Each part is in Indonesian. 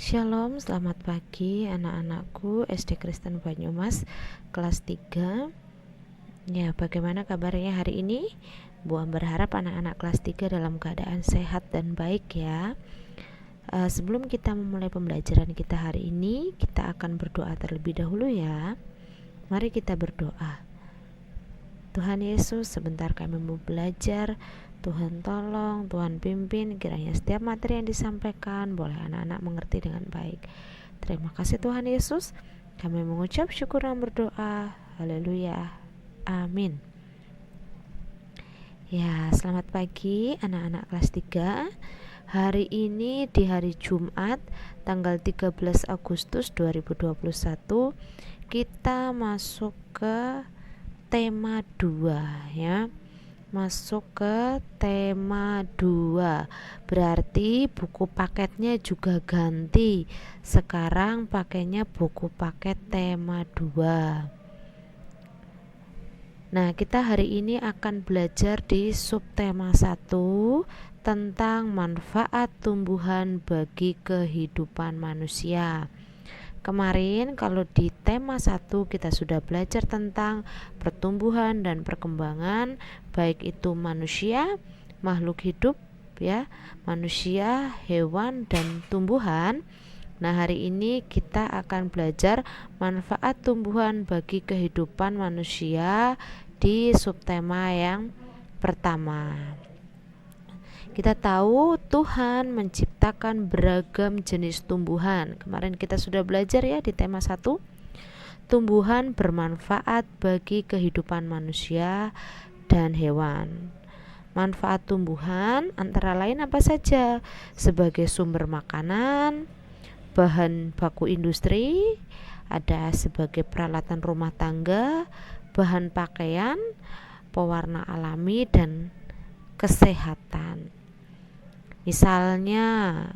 Shalom, selamat pagi anak-anakku SD Kristen Banyumas kelas 3. Ya, bagaimana kabarnya hari ini? Bu Am berharap anak-anak kelas 3 dalam keadaan sehat dan baik ya. Sebelum kita memulai pembelajaran kita hari ini, kita akan berdoa terlebih dahulu ya. Mari kita berdoa. Tuhan Yesus, sebentar kami mau belajar. Tuhan tolong, Tuhan pimpin, kiranya setiap materi yang disampaikan boleh anak-anak mengerti dengan baik. Terima kasih Tuhan Yesus. Kami mengucap syukur dan berdoa. Haleluya. Amin. Ya, selamat pagi anak-anak kelas 3. Hari ini di hari Jumat tanggal 13 Agustus 2021 kita masuk ke tema 2 ya. Masuk ke tema 2. Berarti buku paketnya juga ganti. Sekarang pakainya buku paket tema 2. Nah, kita hari ini akan belajar di subtema 1 tentang manfaat tumbuhan bagi kehidupan manusia. Kemarin kalau di tema 1 kita sudah belajar tentang pertumbuhan dan perkembangan, baik itu manusia, makhluk hidup ya, manusia, hewan dan tumbuhan. Nah, hari ini kita akan belajar manfaat tumbuhan bagi kehidupan manusia di subtema yang pertama. Kita tahu Tuhan menciptakan beragam jenis tumbuhan. Kemarin kita sudah belajar ya di tema 1. Tumbuhan bermanfaat bagi kehidupan manusia dan hewan. Manfaat tumbuhan antara lain apa saja? Sebagai sumber makanan, bahan baku industri, ada sebagai peralatan rumah tangga, bahan pakaian, pewarna alami dan kesehatan. Misalnya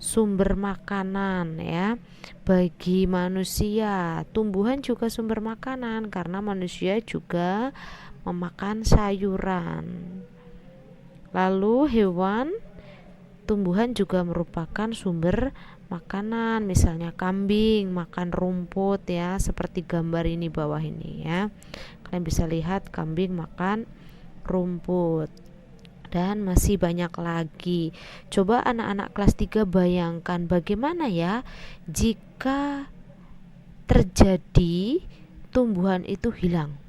sumber makanan ya, bagi manusia, tumbuhan juga sumber makanan karena manusia juga memakan sayuran. Lalu hewan, tumbuhan juga merupakan sumber makanan, misalnya kambing makan rumput ya, seperti gambar ini bawah ini ya. Kalian bisa lihat kambing makan rumput. Dan masih banyak lagi. Coba anak-anak kelas 3 bayangkan bagaimana ya jika terjadi tumbuhan itu hilang.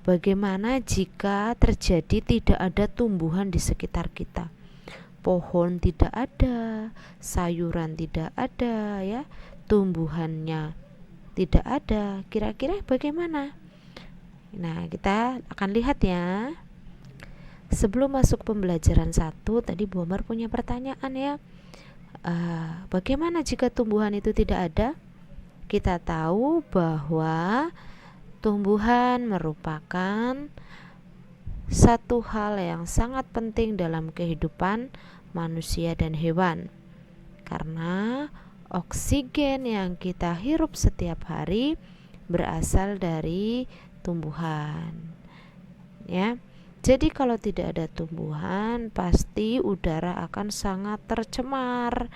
Bagaimana jika terjadi tidak ada tumbuhan di sekitar kita? Pohon tidak ada, sayuran tidak ada ya, tumbuhannya tidak ada. Kira-kira bagaimana? Nah, kita akan lihat ya. Sebelum masuk pembelajaran 1, tadi Bu Amar punya pertanyaan ya. Bagaimana jika tumbuhan itu tidak ada? Kita tahu bahwa tumbuhan merupakan satu hal yang sangat penting dalam kehidupan manusia dan hewan. Karena oksigen yang kita hirup setiap hari berasal dari tumbuhan. Ya. Jadi kalau tidak ada tumbuhan, pasti udara akan sangat tercemar,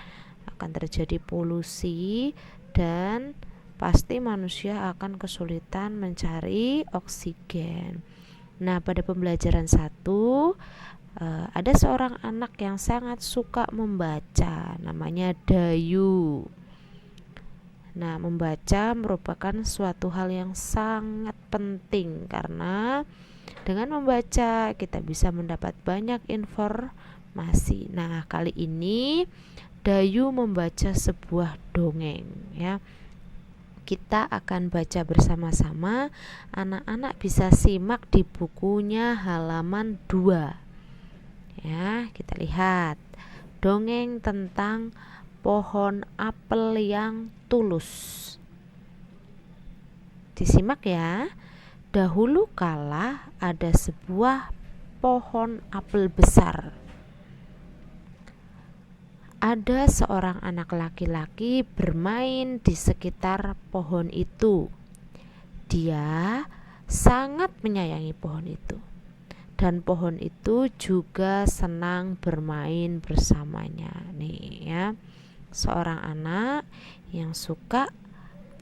akan terjadi polusi, dan pasti manusia akan kesulitan mencari oksigen. Nah, pada pembelajaran 1, ada seorang anak yang sangat suka membaca, namanya Dayu. Nah, membaca merupakan suatu hal yang sangat penting karena dengan membaca kita bisa mendapat banyak informasi. Nah, kali ini Dayu membaca sebuah dongeng ya. Kita akan baca bersama-sama. Anak-anak bisa simak di bukunya halaman 2. Ya, kita lihat. Dongeng tentang pohon apel yang tulus. Disimak ya. Dahulu kala ada sebuah pohon apel besar. Ada seorang anak laki-laki bermain di sekitar pohon itu. Dia sangat menyayangi pohon itu. Dan pohon itu juga senang bermain bersamanya. Nih ya. seorang anak yang suka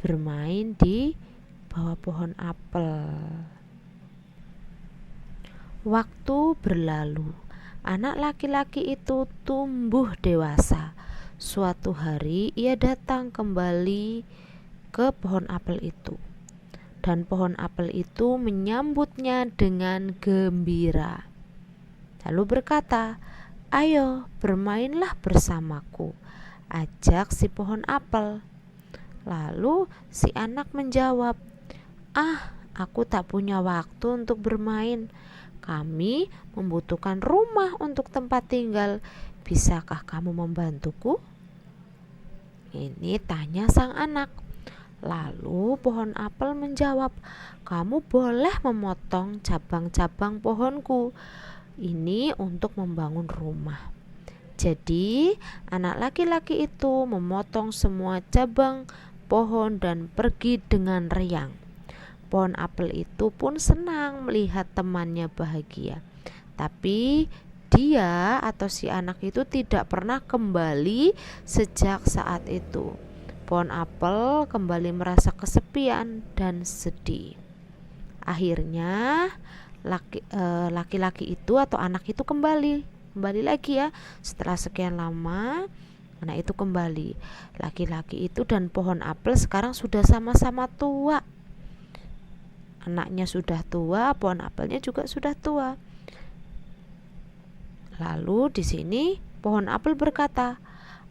bermain di bawah pohon apel. Waktu berlalu, anak laki-laki itu tumbuh dewasa. Suatu hari ia datang kembali ke pohon apel itu, dan pohon apel itu menyambutnya dengan gembira. Lalu berkata, "Ayo bermainlah bersamaku," ajak si pohon apel. Lalu si anak menjawab, "Aku tak punya waktu untuk bermain. Kami membutuhkan rumah untuk tempat tinggal. Bisakah kamu membantuku?" Ini tanya sang anak. Lalu pohon apel menjawab, "Kamu boleh memotong cabang-cabang pohonku. Ini untuk membangun rumah." Jadi anak laki-laki itu memotong semua cabang pohon dan pergi dengan riang. Pohon apel itu pun senang melihat temannya bahagia. Tapi dia atau si anak itu tidak pernah kembali sejak saat itu. Pohon apel kembali merasa kesepian dan sedih. Akhirnya laki-laki itu atau anak itu kembali lagi ya. Setelah sekian lama, anak itu kembali. Laki-laki itu dan pohon apel sekarang sudah sama-sama tua. Anaknya sudah tua, pohon apelnya juga sudah tua. Lalu di sini pohon apel berkata,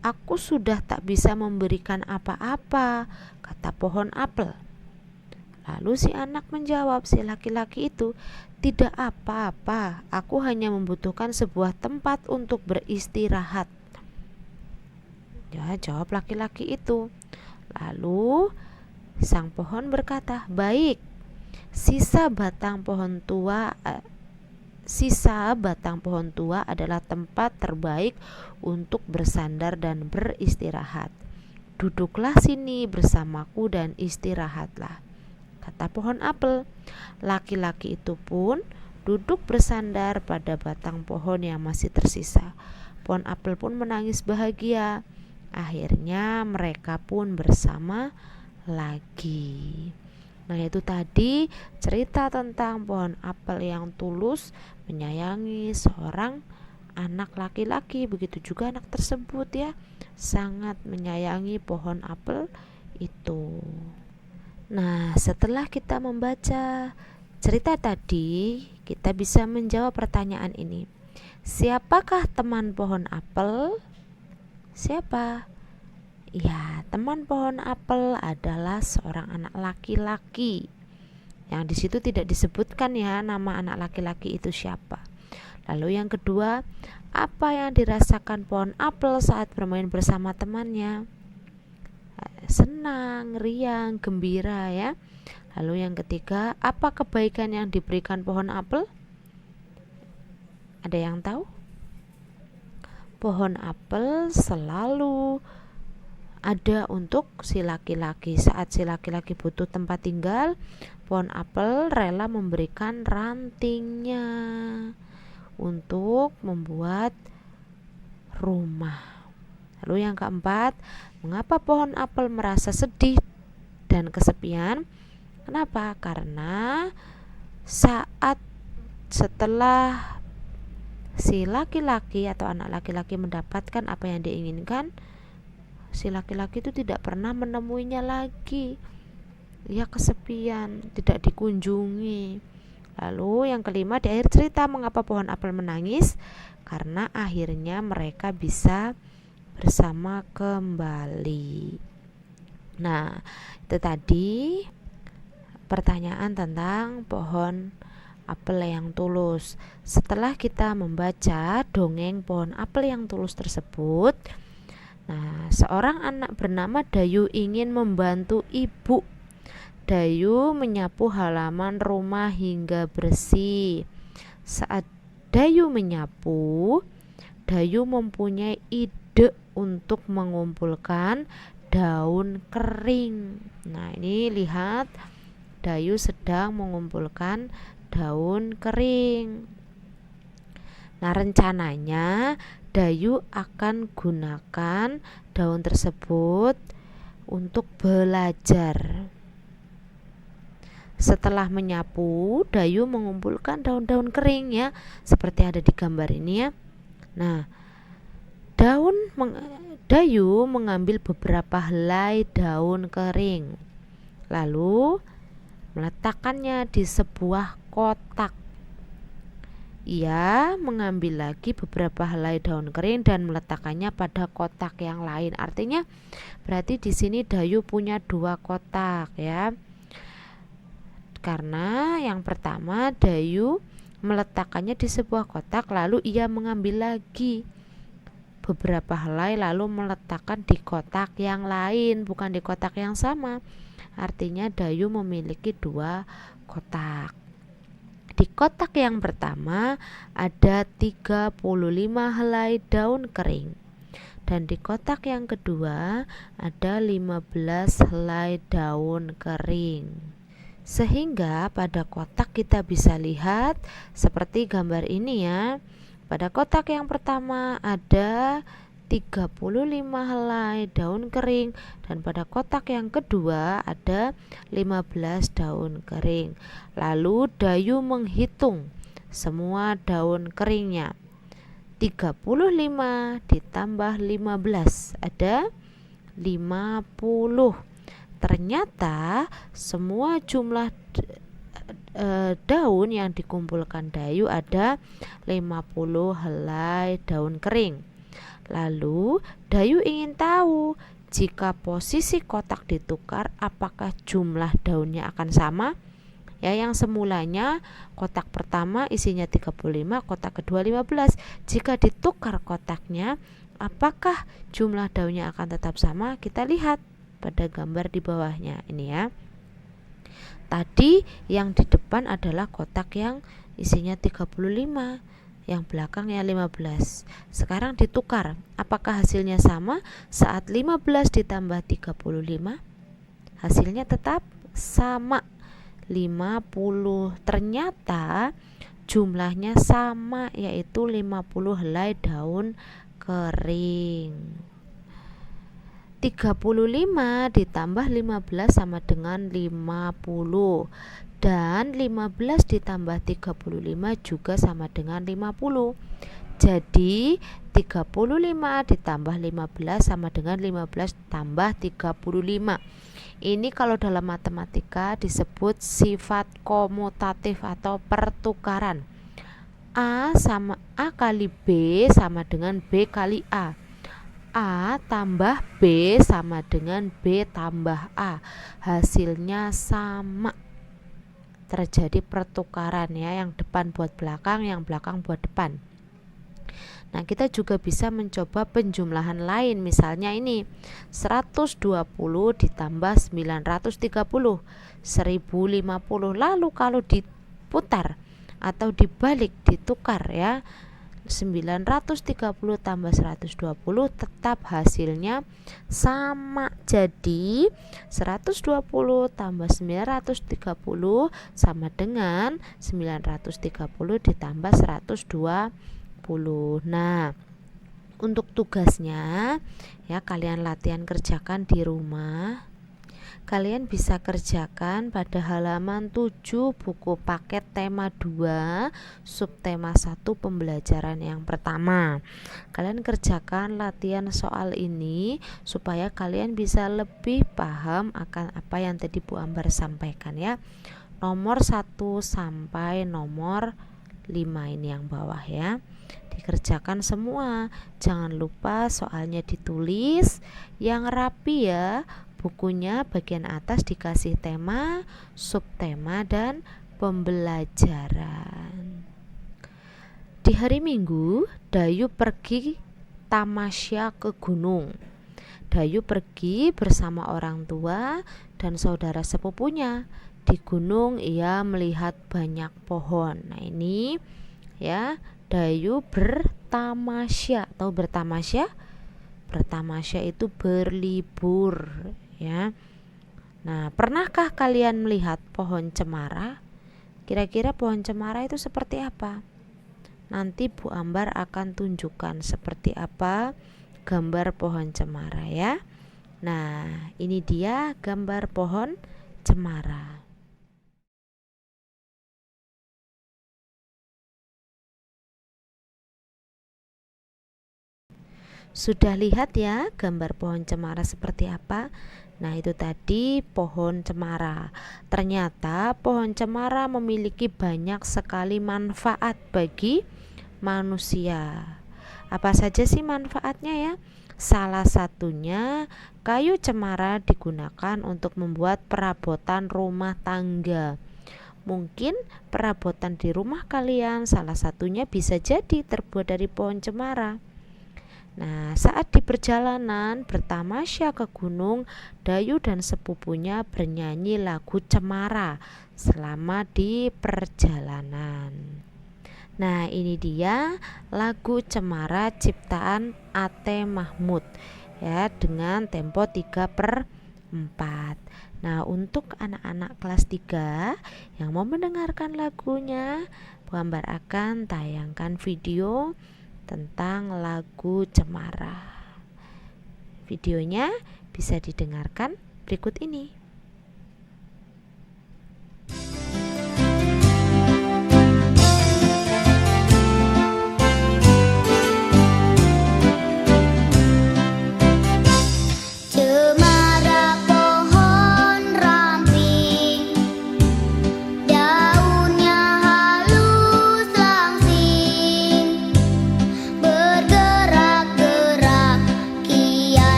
"Aku sudah tak bisa memberikan apa-apa," kata pohon apel. Lalu si anak menjawab si laki-laki itu, "Tidak apa-apa, aku hanya membutuhkan sebuah tempat untuk beristirahat." Ya, jawab laki-laki itu. Lalu sang pohon berkata, "Baik, sisa batang pohon tua adalah tempat terbaik untuk bersandar dan beristirahat. Duduklah sini bersamaku dan istirahatlah," kata pohon apel. Laki-laki itu pun duduk bersandar pada batang pohon yang masih tersisa. Pohon apel pun menangis bahagia. Akhirnya mereka pun bersama lagi. Nah, itu tadi cerita tentang pohon apel yang tulus menyayangi seorang anak laki-laki. Begitu juga anak tersebut ya, sangat menyayangi pohon apel itu. Nah, setelah kita membaca cerita tadi, kita bisa menjawab pertanyaan ini. Siapakah teman pohon apel? Siapa? Ya, teman pohon apel adalah seorang anak laki-laki. Yang di situ tidak disebutkan ya nama anak laki-laki itu siapa. Lalu yang kedua, apa yang dirasakan pohon apel saat bermain bersama temannya? Senang, riang, gembira ya. Lalu yang ketiga, apa kebaikan yang diberikan pohon apel? Ada yang tahu? Pohon apel selalu ada untuk si laki-laki. Saat si laki-laki butuh tempat tinggal, pohon apel rela memberikan rantingnya untuk membuat rumah. Lalu yang keempat, mengapa pohon apel merasa sedih dan kesepian? Kenapa? Karena setelah si laki-laki atau anak laki-laki mendapatkan apa yang diinginkan, si laki-laki itu tidak pernah menemuinya lagi. Ia kesepian, tidak dikunjungi. Lalu yang kelima, di akhir cerita mengapa pohon apel menangis? Karena akhirnya mereka bisa bersama kembali. Nah, itu tadi pertanyaan tentang pohon apel yang tulus. Setelah kita membaca dongeng pohon apel yang tulus tersebut, nah, seorang anak bernama Dayu ingin membantu ibu. Dayu menyapu halaman rumah hingga bersih. Saat Dayu menyapu, Dayu mempunyai ide untuk mengumpulkan daun kering. Nah, ini lihat, Dayu sedang mengumpulkan daun kering. Nah, rencananya Dayu akan gunakan daun tersebut untuk belajar. Setelah menyapu, Dayu mengumpulkan daun-daun kering ya, seperti ada di gambar ini ya. Nah, Dayu mengambil beberapa helai daun kering, lalu meletakkannya di sebuah kotak. Ia mengambil lagi beberapa helai daun kering dan meletakkannya pada kotak yang lain. Artinya berarti di sini Dayu punya 2 kotak ya. Karena yang pertama Dayu meletakkannya di sebuah kotak, lalu ia mengambil lagi beberapa helai lalu meletakkan di kotak yang lain, bukan di kotak yang sama. Artinya Dayu memiliki 2 kotak. Di kotak yang pertama ada 35 helai daun kering, dan di kotak yang kedua ada 15 helai daun kering. Sehingga pada kotak kita bisa lihat seperti gambar ini ya. Pada kotak yang pertama ada 35 helai daun kering, dan pada kotak yang kedua ada 15 daun kering. Lalu Dayu menghitung semua daun keringnya. 35 ditambah 15 ada 50. Ternyata semua jumlah daun yang dikumpulkan Dayu ada 50 helai daun kering. Lalu Dayu ingin tahu jika posisi kotak ditukar, apakah jumlah daunnya akan sama? Ya, yang semulanya kotak pertama isinya 35, kotak kedua 15. Jika ditukar kotaknya, apakah jumlah daunnya akan tetap sama? Kita lihat pada gambar di bawahnya ini ya. Tadi yang di depan adalah kotak yang isinya 35, yang belakangnya 15. Sekarang ditukar, apakah hasilnya sama? Saat 15 ditambah 35, hasilnya tetap sama, 50. Ternyata jumlahnya sama, yaitu 50 helai daun kering. 35 ditambah 15 sama dengan 50, dan 15 ditambah 35 juga sama dengan 50. Jadi 35 ditambah 15 sama dengan 15 tambah 35. Ini kalau dalam matematika disebut sifat komutatif atau pertukaran. A kali B sama dengan B kali A. A tambah B sama dengan B tambah A. Hasilnya sama. Terjadi pertukaran ya, yang depan buat belakang, yang belakang buat depan. Nah, kita juga bisa mencoba penjumlahan lain. Misalnya ini 120 ditambah 930, 1050. Lalu kalau diputar atau dibalik, ditukar ya, 930 tambah 120 tetap hasilnya sama. Jadi 120 tambah 930 sama dengan 930 ditambah 120. Nah, untuk tugasnya ya, kalian latihan kerjakan di rumah. Kalian bisa kerjakan pada halaman 7 buku paket tema 2 subtema 1 pembelajaran yang pertama. Kalian kerjakan latihan soal ini supaya kalian bisa lebih paham akan apa yang tadi Bu Ambar sampaikan ya. Nomor 1 sampai nomor 5 ini yang bawah ya. Dikerjakan semua. Jangan lupa soalnya ditulis yang rapi ya. Bukunya bagian atas dikasih tema, subtema, dan pembelajaran. Di hari Minggu, Dayu pergi tamasya ke gunung. Dayu pergi bersama orang tua dan saudara sepupunya. Di gunung ia melihat banyak pohon. Nah, ini ya, Dayu bertamasya atau bertamasya. Bertamasya itu berlibur ya. Nah, pernahkah kalian melihat pohon cemara? Kira-kira pohon cemara itu seperti apa? nanti Bu Ambar akan tunjukkan seperti apa gambar pohon cemara ya. Nah, ini dia gambar pohon cemara. Sudah lihat ya gambar pohon cemara seperti apa? Nah, itu tadi pohon cemara. Ternyata pohon cemara memiliki banyak sekali manfaat bagi manusia. Apa saja sih manfaatnya ya? Salah satunya, kayu cemara digunakan untuk membuat perabotan rumah tangga. Mungkin perabotan di rumah kalian salah satunya bisa jadi terbuat dari pohon cemara. Nah, saat di perjalanan bertamasya ke gunung, Dayu dan sepupunya bernyanyi lagu cemara selama di perjalanan. Nah, ini dia lagu cemara ciptaan A.T. Mahmud ya, dengan tempo 3/4. Nah, untuk anak-anak kelas 3 yang mau mendengarkan lagunya, Bu Ambar akan tayangkan video tentang lagu cemara. Videonya bisa didengarkan berikut ini.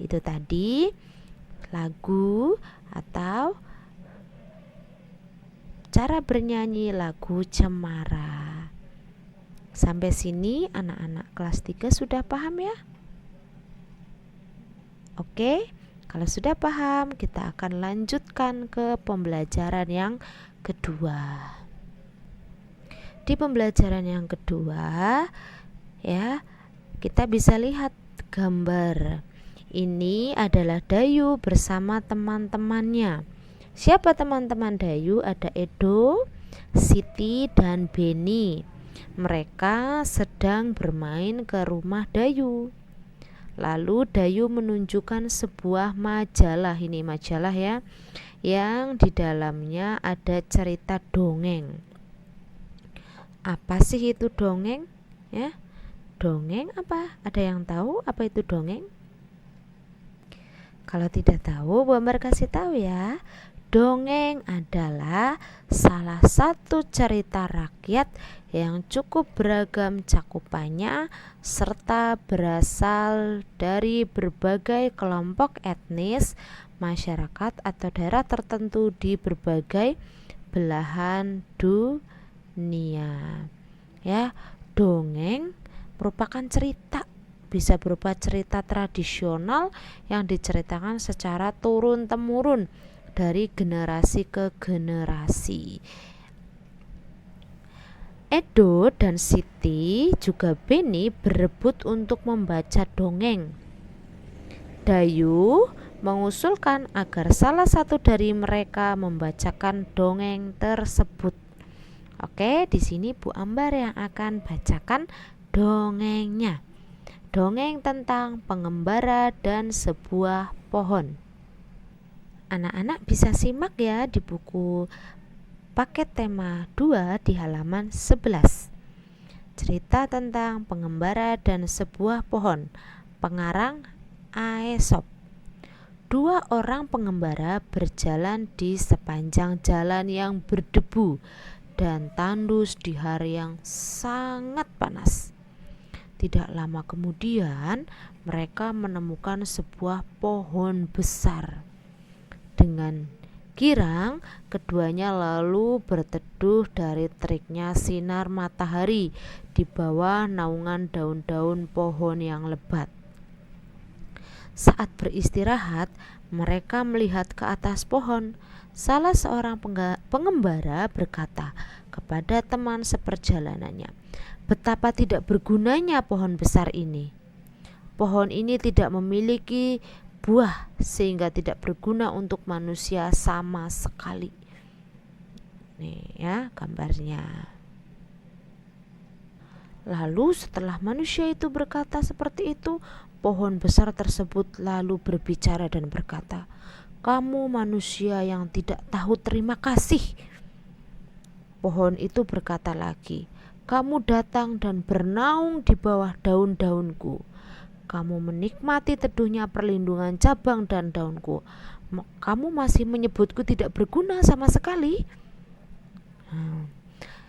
Itu tadi lagu atau cara bernyanyi lagu cemara. Sampai sini anak-anak kelas 3 sudah paham ya? Oke, kalau sudah paham kita akan lanjutkan ke pembelajaran yang kedua. Di pembelajaran yang kedua ya, kita bisa lihat gambar. Ini adalah Dayu bersama teman-temannya. Siapa teman-teman Dayu? Ada Edo, Siti, dan Beni. Mereka sedang bermain ke rumah Dayu. Lalu Dayu menunjukkan sebuah majalah, ini majalah ya, yang di dalamnya ada cerita dongeng. Apa sih itu dongeng? Ya, dongeng apa? Ada yang tahu apa itu dongeng? Kalau tidak tahu, Bu Ambar kasih tahu ya. Dongeng adalah salah satu cerita rakyat yang cukup beragam cakupannya serta berasal dari berbagai kelompok etnis, masyarakat atau daerah tertentu di berbagai belahan dunia. Ya, dongeng merupakan cerita, bisa berupa cerita tradisional yang diceritakan secara turun-temurun dari generasi ke generasi. Edo dan Siti juga Beni berebut untuk membaca dongeng. Dayu mengusulkan agar salah satu dari mereka membacakan dongeng tersebut. Oke, di sini Bu Ambar yang akan bacakan dongengnya. Dongeng tentang pengembara dan sebuah pohon. Anak-anak bisa simak ya di buku paket tema 2 di halaman 11. Cerita tentang pengembara dan sebuah pohon. Pengarang Aesop. 2 orang pengembara berjalan di sepanjang jalan yang berdebu dan tandus di hari yang sangat panas. Tidak lama kemudian mereka menemukan sebuah pohon besar. Dengan girang, keduanya lalu berteduh dari teriknya sinar matahari di bawah naungan daun-daun pohon yang lebat. Saat beristirahat, mereka melihat ke atas pohon. Salah seorang pengembara berkata kepada teman seperjalanannya, "Betapa tidak bergunanya pohon besar ini. Pohon ini tidak memiliki buah sehingga tidak berguna untuk manusia sama sekali." Nih ya gambarnya. Lalu setelah manusia itu berkata seperti itu, pohon besar tersebut lalu berbicara dan berkata, "Kamu manusia yang tidak tahu terima kasih." Pohon itu berkata lagi, "Kamu datang dan bernaung di bawah daun-daunku. Kamu menikmati teduhnya perlindungan cabang dan daunku. Kamu masih menyebutku tidak berguna sama sekali."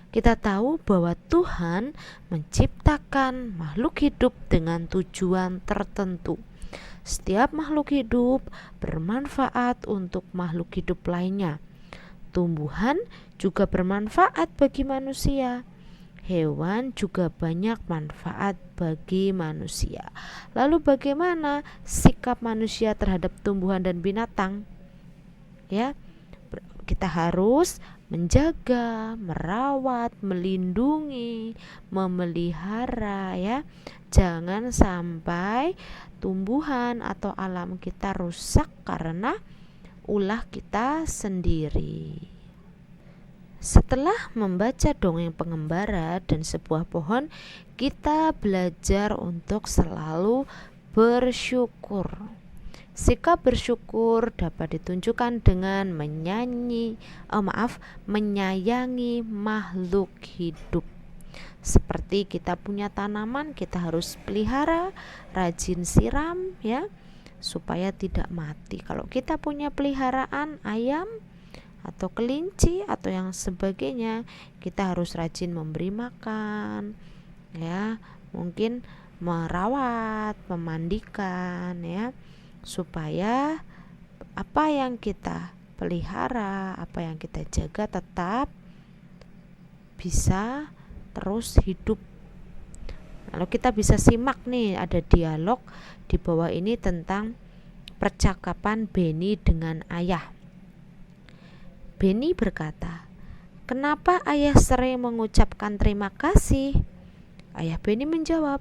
Kita tahu bahwa Tuhan menciptakan makhluk hidup dengan tujuan tertentu. Setiap makhluk hidup bermanfaat untuk makhluk hidup lainnya. Tumbuhan juga bermanfaat bagi manusia. Hewan juga banyak manfaat bagi manusia. Lalu bagaimana sikap manusia terhadap tumbuhan dan binatang? Ya, kita harus menjaga, merawat, melindungi, memelihara ya. Jangan sampai tumbuhan atau alam kita rusak karena ulah kita sendiri. Setelah membaca dongeng pengembara dan sebuah pohon, kita belajar untuk selalu bersyukur. Sikap bersyukur dapat ditunjukkan dengan menyayangi makhluk hidup. Seperti kita punya tanaman, kita harus pelihara, rajin siram ya, supaya tidak mati. Kalau kita punya peliharaan ayam atau kelinci atau yang sebagainya, kita harus rajin memberi makan ya, mungkin merawat, memandikan ya, supaya apa yang kita pelihara, apa yang kita jaga tetap bisa terus hidup. Lalu kita bisa simak nih, ada dialog di bawah ini tentang percakapan Beni dengan ayah. Beni berkata, "Kenapa ayah sering mengucapkan terima kasih?" Ayah Beni menjawab,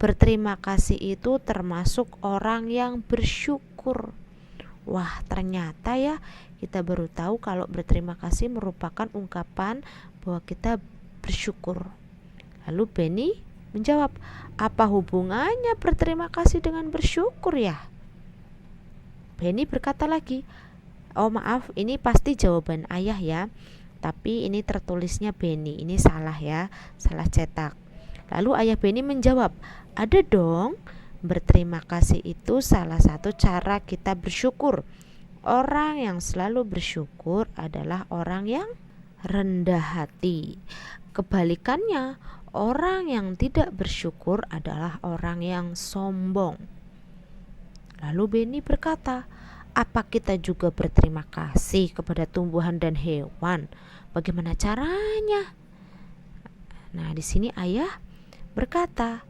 "Berterima kasih itu termasuk orang yang bersyukur." Wah, ternyata ya kita baru tahu kalau berterima kasih merupakan ungkapan bahwa kita bersyukur. Lalu Beni menjawab, "Apa hubungannya berterima kasih dengan bersyukur ya?" Beni berkata lagi, "Oh maaf, ini pasti jawaban ayah ya, tapi ini tertulisnya Beni, ini salah ya, salah cetak." Lalu ayah Beni menjawab, "Ada dong, berterima kasih itu salah satu cara kita bersyukur. Orang yang selalu bersyukur adalah orang yang rendah hati. Kebalikannya, orang yang tidak bersyukur adalah orang yang sombong." Lalu Beni berkata, "Apa kita juga berterima kasih kepada tumbuhan dan hewan? Bagaimana caranya?" Nah, di sini ayah berkata,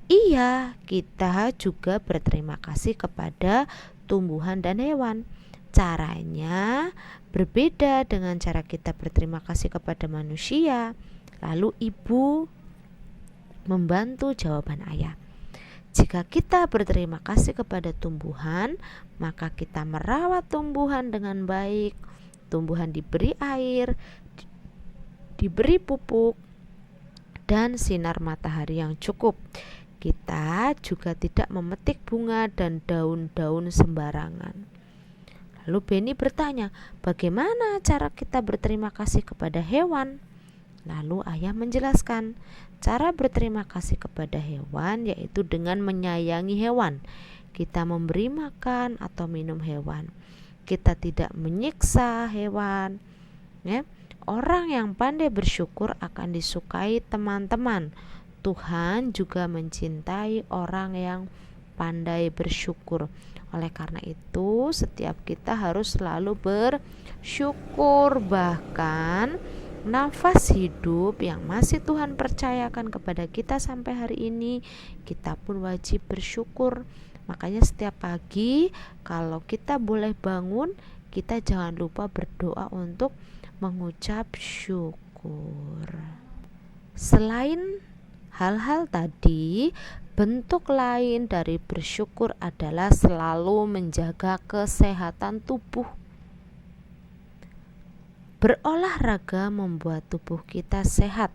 iya, kita juga berterima kasih kepada tumbuhan dan hewan. Caranya berbeda dengan cara kita berterima kasih kepada manusia. Lalu ibu membantu jawaban ayah. Jika kita berterima kasih kepada tumbuhan, maka kita merawat tumbuhan dengan baik. Tumbuhan diberi air, diberi pupuk, dan sinar matahari yang cukup. Kita juga tidak memetik bunga dan daun-daun sembarangan. Lalu Benny bertanya, bagaimana cara kita berterima kasih kepada hewan? Lalu ayah menjelaskan, cara berterima kasih kepada hewan yaitu dengan menyayangi hewan. Kita memberi makan atau minum hewan. Kita tidak menyiksa hewan. Ya. Orang yang pandai bersyukur akan disukai teman-teman. Tuhan juga mencintai orang yang pandai bersyukur. Oleh karena itu, setiap kita harus selalu bersyukur. Bahkan nafas hidup yang masih Tuhan percayakan kepada kita sampai hari ini, kita pun wajib bersyukur. Makanya setiap pagi kalau kita boleh bangun, kita jangan lupa berdoa untuk mengucap syukur. Selain hal-hal tadi, bentuk lain dari bersyukur adalah selalu menjaga kesehatan tubuh. Berolahraga membuat tubuh kita sehat.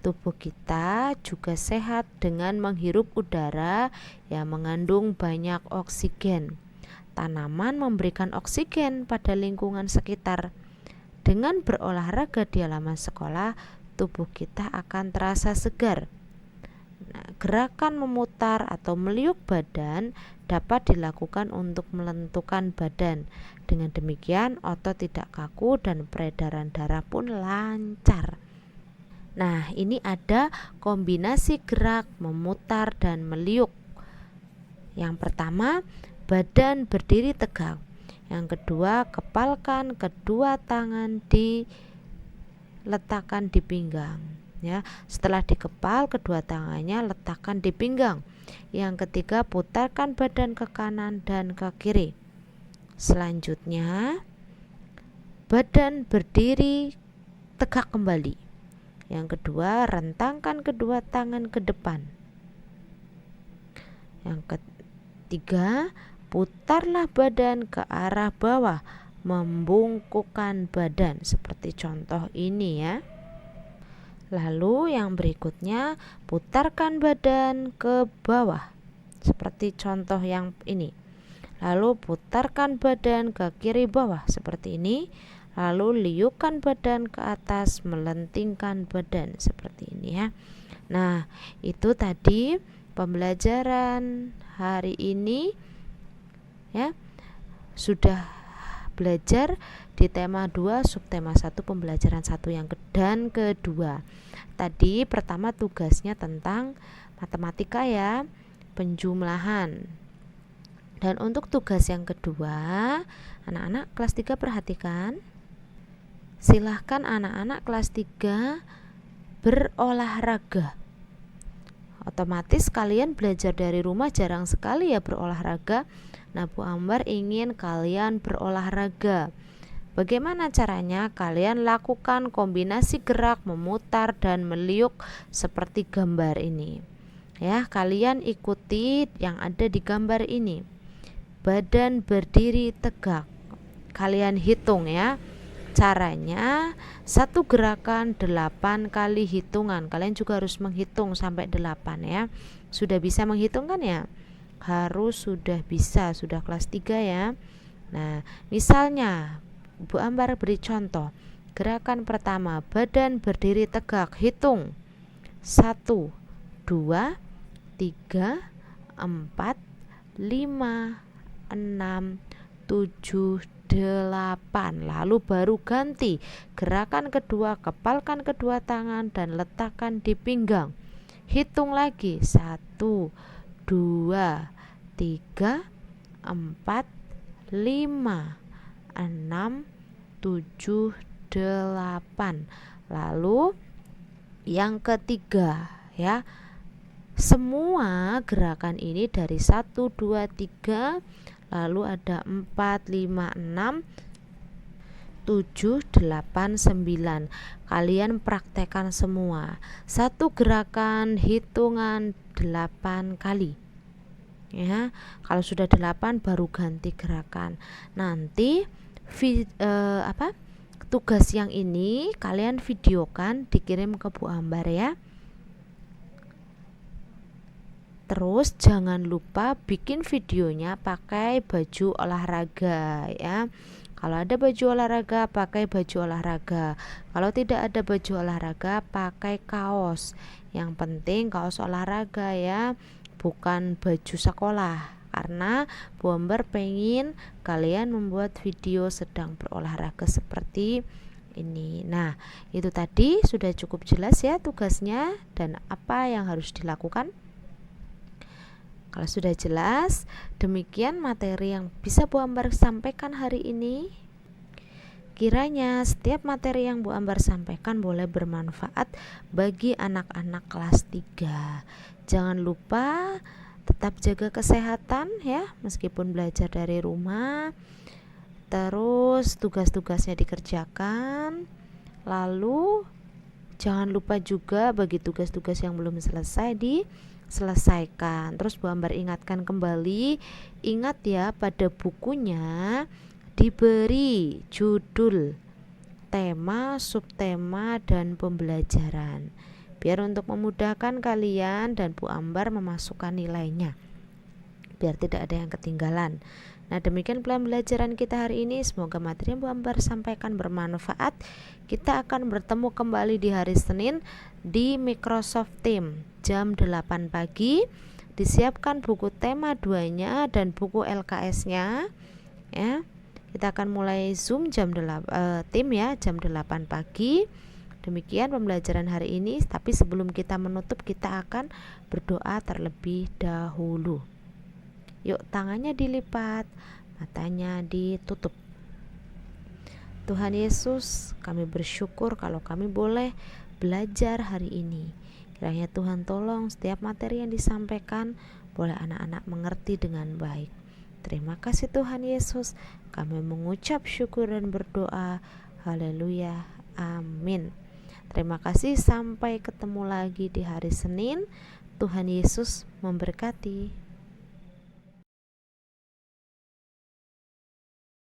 Tubuh kita juga sehat dengan menghirup udara yang mengandung banyak oksigen. Tanaman memberikan oksigen pada lingkungan sekitar. Dengan berolahraga di halaman sekolah, tubuh kita akan terasa segar. Nah, gerakan memutar atau meliuk badan dapat dilakukan untuk melentukan badan. Dengan demikian, otot tidak kaku dan peredaran darah pun lancar. Nah, ini ada kombinasi gerak, memutar, dan meliuk. Yang pertama, badan berdiri tegak. Yang kedua, kepalkan kedua tangan diletakkan di pinggang. Ya, setelah dikepal, kedua tangannya letakkan di pinggang. Yang ketiga, putarkan badan ke kanan dan ke kiri. Selanjutnya, badan berdiri tegak kembali. Yang kedua, rentangkan kedua tangan ke depan. Yang ketiga, putarlah badan ke arah bawah, membungkukkan badan seperti contoh ini ya. Lalu yang berikutnya, putarkan badan ke bawah seperti contoh yang ini. Lalu putarkan badan ke kiri bawah seperti ini. Lalu liukkan badan ke atas, melentingkan badan seperti ini ya. Nah, itu tadi pembelajaran hari ini ya. Sudah belajar di tema 2 subtema 1 pembelajaran 1 yang dan kedua. Tadi pertama tugasnya tentang matematika ya, penjumlahan. Dan untuk tugas yang kedua, anak-anak kelas 3 perhatikan. Silahkan anak-anak kelas 3 berolahraga. Otomatis kalian belajar dari rumah jarang sekali ya berolahraga. Nah, Bu Ambar ingin kalian berolahraga. Bagaimana caranya? Kalian lakukan kombinasi gerak, memutar, dan meliuk seperti gambar ini. Ya, kalian ikuti yang ada di gambar ini. Badan berdiri tegak. Kalian hitung ya. Caranya satu gerakan 8 kali hitungan. Kalian juga harus menghitung sampai 8 ya. Sudah bisa menghitung kan ya? Harus sudah bisa, sudah kelas 3 ya. Nah, misalnya Bu Ambar beri contoh. Gerakan pertama, badan berdiri tegak, hitung 1, 2, 3, 4, 5, 6, 7, 8. Lalu baru ganti gerakan kedua, kepalkan kedua tangan dan letakkan di pinggang. Hitung lagi 1, 2, 3, 4, 5, 6, 7, 8. Lalu Yang ketiga ya, semua gerakan ini dari 1, 2, 3, lalu ada 4, 5, 6, 7, 8, 9. Kalian praktekkan semua. Satu gerakan hitungan 8 kali. Ya, kalau sudah 8 baru ganti gerakan. Nanti tugas yang ini kalian videokan, dikirim ke Bu Ambar ya. Terus jangan lupa bikin videonya pakai baju olahraga ya. Kalau ada baju olahraga, pakai baju olahraga. Kalau tidak ada baju olahraga, pakai kaos. Yang penting kaos olahraga ya, bukan baju sekolah. Karena Bu Ambar pengen kalian membuat video sedang berolahraga seperti ini. Nah, itu tadi sudah cukup jelas ya tugasnya dan apa yang harus dilakukan. Kalau sudah jelas, demikian materi yang bisa Bu Ambar sampaikan hari ini. Kiranya setiap materi yang Bu Ambar sampaikan boleh bermanfaat bagi anak-anak kelas 3. Jangan lupa tetap jaga kesehatan ya, meskipun belajar dari rumah. Terus tugas-tugasnya dikerjakan. Lalu jangan lupa juga bagi tugas-tugas yang belum selesai diselesaikan. Terus Bu Ambar ingatkan kembali, ingat ya pada bukunya diberi judul, tema, subtema, dan pembelajaran. Biar untuk memudahkan kalian dan Bu Ambar memasukkan nilainya, biar tidak ada yang ketinggalan. Nah, demikian pembelajaran kita hari ini. Semoga materi yang Bu Ambar sampaikan bermanfaat. Kita akan bertemu kembali di hari Senin di Microsoft Teams jam 8 pagi. Disiapkan buku tema 2-nya dan buku LKS-nya ya. Kita akan mulai Zoom jam 8 tim ya, jam 8 pagi. Demikian pembelajaran hari ini, tapi sebelum kita menutup kita akan berdoa terlebih dahulu. Yuk, tangannya dilipat, matanya ditutup. Tuhan Yesus, kami bersyukur kalau kami boleh belajar hari ini. Kiranya Tuhan tolong setiap materi yang disampaikan boleh anak-anak mengerti dengan baik. Terima kasih Tuhan Yesus, kami mengucap syukur dan berdoa. Haleluya, amin. Terima kasih, sampai ketemu lagi di hari Senin. Tuhan Yesus memberkati.